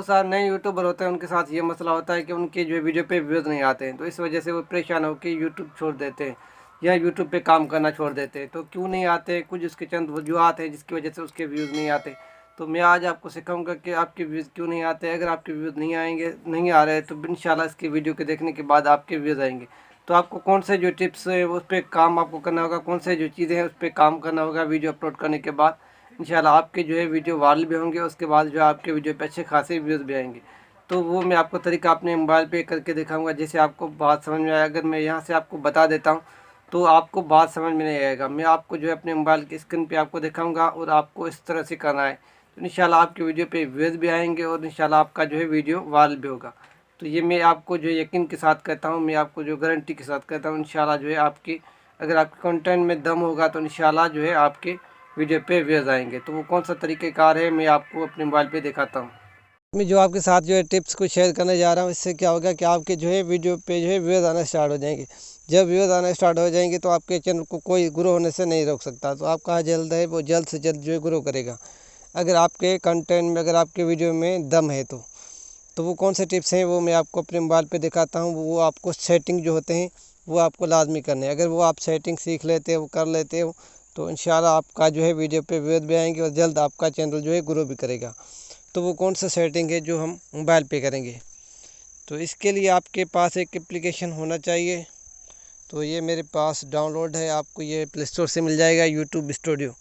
बहुत सारे नए यूट्यूबर होते हैं, उनके साथ ये मसला होता है कि उनके जो वीडियो पे व्यूज़ नहीं आते हैं, तो इस वजह से वो परेशान होकर यूट्यूब छोड़ देते हैं या यूट्यूब पे काम करना छोड़ देते हैं। तो क्यों नहीं आते, कुछ उसके चंद वजूहत हैं जिसकी वजह से उसके व्यूज़ नहीं आते। तो मैं आज आपको सिखाऊंगा कि आपके व्यूज़ क्यों नहीं आते। अगर आपके व्यूज़ नहीं आएंगे, नहीं आ रहे, तो इंशाल्लाह इसकी वीडियो के देखने के बाद आपके व्यूज़ आएंगे। तो आपको कौन से जो टिप्स है उस पर काम आपको करना होगा, कौन से जो चीज़ें हैं उस पर काम करना होगा वीडियो अपलोड करने के बाद, इंशाल्लाह आपके जो है वीडियो वायरल भी होंगे। उसके बाद जो आपके वीडियो पे अच्छे खासे व्यूज़ भी आएंगे। तो वो मैं आपको तरीका अपने मोबाइल पे करके दिखाऊंगा, जैसे आपको बात समझ में आए। अगर मैं यहाँ से आपको बता देता हूँ तो आपको बात समझ में नहीं आएगा। मैं आपको जो है अपने मोबाइल की स्क्रीन पे आपको दिखाऊंगा और आपको इस तरह से करना है, तो इंशाल्लाह आपकी वीडियो पे व्यूज़ भी आएंगे और इंशाल्लाह आपका जो है वीडियो वायरल भी होगा। तो ये मैं आपको जो यकीन के साथ कहता हूँ, मैं आपको जो गारंटी के साथ कहता हूँ, इंशाल्लाह जो है आपकी, अगर आपके कंटेंट में दम होगा तो इंशाल्लाह जो है आपके वीडियो पे व्यूज़ आएंगे। तो वो कौन सा तरीक़ेकार है मैं आपको अपने मोबाइल पे दिखाता हूँ। मैं जो आपके साथ जो है टिप्स को शेयर करने जा रहा हूँ, इससे क्या होगा कि आपके जो है वीडियो पे जो है व्यूज़ आना स्टार्ट हो जाएंगे। जब व्यूज़ आना स्टार्ट हो जाएंगे तो आपके चैनल को कोई ग्रो होने से नहीं रोक सकता। तो आपका जल्द है वो जल्द से जल्द जो है ग्रो करेगा, अगर आपके कंटेंट में, अगर आपके वीडियो में दम है तो वो कौन से टिप्स हैं वो मैं आपको अपने मोबाइल पे दिखाता हूँ। वो आपको सेटिंग जो होते हैं वो आपको लाजमी करने हैं। अगर वो आप सेटिंग सीख लेते हो, कर लेते हो, तो इंशाल्लाह आपका जो है वीडियो पे व्यूज़ भी आएंगे और जल्द आपका चैनल जो है ग्रो भी करेगा। तो वो कौन सा सेटिंग है जो हम मोबाइल पे करेंगे, तो इसके लिए आपके पास एक एप्लीकेशन होना चाहिए। तो ये मेरे पास डाउनलोड है, आपको ये प्ले स्टोर से मिल जाएगा, यूट्यूब स्टूडियो।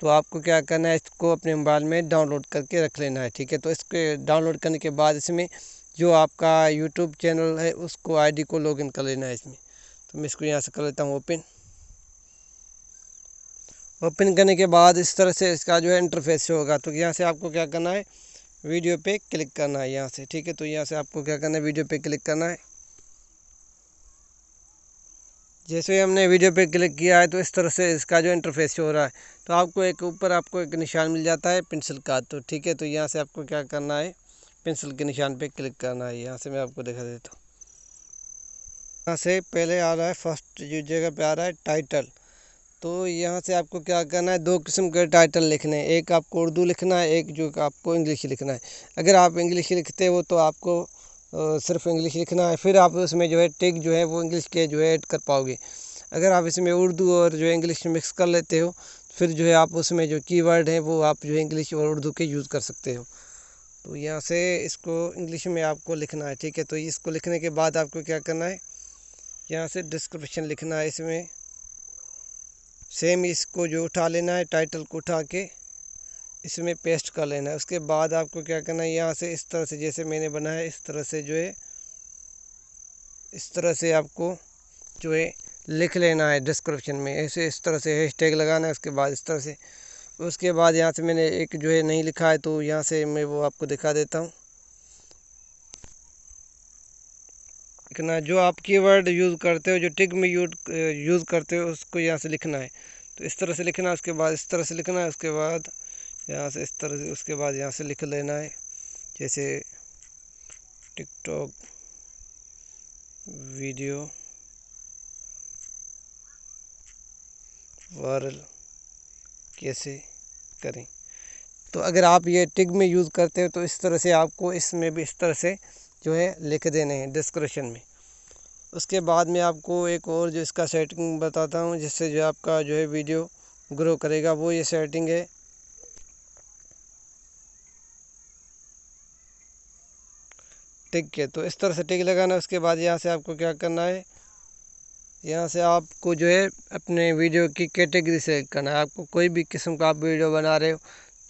तो आपको क्या करना है, इसको अपने मोबाइल में डाउनलोड करके रख लेना है, ठीक है। तो इसके डाउनलोड करने के बाद इसमें जो आपका यूट्यूब चैनल है उसको आईडी को लॉगिन कर लेना है इसमें। तो मैं इसको यहाँ से कर लेता हूँ ओपन। ओपन करने के बाद इस तरह से इसका जो है इंटरफेस होगा। तो यहाँ से आपको क्या करना है, वीडियो पे क्लिक करना है यहाँ से, ठीक है। तो यहाँ से आपको क्या करना है, वीडियो पे क्लिक करना है। जैसे हमने वीडियो पे क्लिक किया है तो इस तरह से इसका जो इंटरफेस हो रहा है। तो आपको एक ऊपर आपको एक निशान मिल जाता है पेंसिल का, तो ठीक है। तो यहाँ से आपको क्या करना है, पेंसिल के निशान पे क्लिक करना है। यहाँ से मैं आपको दिखा देता हूँ। यहाँ से पहले आ रहा है, फर्स्ट जो जगह पे आ रहा है टाइटल। तो यहाँ से आपको क्या करना है, दो किस्म के टाइटल लिखने हैं, एक आपको उर्दू लिखना है, एक जो आपको इंग्लिश लिखना है। अगर आप इंग्लिश लिखते हो तो आपको सिर्फ इंग्लिश लिखना है, फिर आप उसमें जो है टिक जो है वो इंग्लिश के जो है ऐड कर पाओगे। अगर आप इसमें उर्दू और जो है इंग्लिश मिक्स कर लेते हो, फिर जो है आप उसमें जो कीवर्ड है वो आप जो है इंग्लिश और उर्दू के यूज़ कर सकते हो। तो यहाँ से इसको इंग्लिश में आपको लिखना है, ठीक है। तो इसको लिखने के बाद आपको क्या करना है, यहाँ से डिस्क्रिप्शन लिखना है इसमें। सेम इसको जो उठा लेना है, टाइटल को उठा के इसमें पेस्ट कर लेना है। उसके बाद आपको क्या करना है, यहाँ से इस तरह से जैसे मैंने बनाया इस तरह से जो है, इस तरह से आपको जो है लिख लेना है डिस्क्रिप्शन में। ऐसे इस तरह से हैशटैग लगाना है। उसके बाद इस तरह से, उसके बाद यहाँ से मैंने एक जो है नहीं लिखा है, तो यहाँ से मैं वो आपको दिखा देता हूँ। लिखना जो आप कीवर्ड यूज़ करते हो, जो टिक में यूज़ करते हो, उसको यहाँ से लिखना है। तो इस तरह से लिखना है, उसके बाद इस तरह से लिखना है, उसके बाद यहाँ से इस तरह से, उसके बाद यहाँ से लिख लेना है जैसे टिकटॉक वीडियो वायरल कैसे करें। तो अगर आप ये टिक में यूज़ करते हो तो इस तरह से आपको इसमें भी इस तरह से जो है लिख देने हैं डिस्क्रिप्शन में। उसके बाद में आपको एक और जो इसका सेटिंग बताता हूँ जिससे जो आपका जो है वीडियो ग्रो करेगा, वो ये सेटिंग है। टिक है, तो इस तरह से टिक लगाना है। उसके बाद यहाँ से आपको क्या करना है, यहाँ से आपको जो है अपने वीडियो की कैटेगरी सेलेक्ट करना है। आपको कोई भी किस्म का आप वीडियो बना रहे हो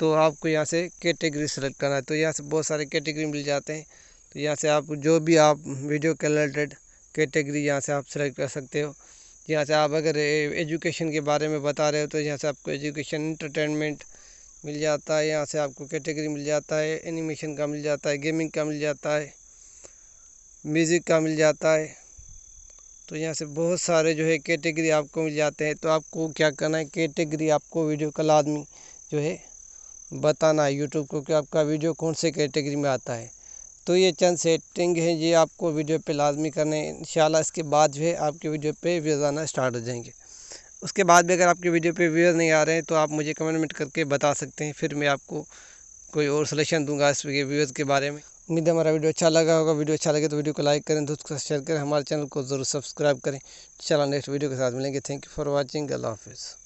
तो आपको यहाँ से कैटेगरी सेलेक्ट करना है। तो यहाँ से बहुत सारे कैटेगरी मिल जाते हैं। तो यहाँ से आप जो भी आप वीडियो के रिलेटेड कैटेगरी यहाँ से आप सेलेक्ट कर सकते हो। यहाँ से आप अगर एजुकेशन के बारे में बता रहे हो तो यहाँ से आपको एजुकेशन, इंटरटेनमेंट मिल जाता है। यहाँ से आपको कैटेगरी मिल जाता है, एनिमेशन का मिल जाता है, गेमिंग का मिल जाता है, म्यूज़िक का मिल जाता है। तो यहाँ से बहुत सारे जो है कैटेगरी आपको मिल जाते हैं। तो आपको क्या करना है, कैटेगरी आपको वीडियो का लाजमी जो है बताना है यूट्यूब को कि आपका वीडियो कौन से कैटेगरी में आता है। तो ये चंद सेटिंग है, ये आपको वीडियो पे लाजमी करने हैं। इंशाल्लाह इसके बाद जो है आपके वीडियो पे व्यूज़ आना स्टार्ट हो जाएंगे। उसके बाद भी अगर आपके वीडियो पे व्यूज़ नहीं आ रहे हैं तो आप मुझे कमेंट करके बता सकते हैं, फिर मैं आपको कोई और सजेशन दूंगा इस व्यूज़ के बारे में। उम्मीद है हमारा वीडियो अच्छा लगा होगा। वीडियो अच्छा लगे तो वीडियो को लाइक करें, दोस्तों के साथ शेयर करें, हमारे चैनल को ज़रूर सब्सक्राइब करें। चलो नेक्स्ट वीडियो के साथ मिलेंगे। Thank you for watching. अल्लाह हाफिज़।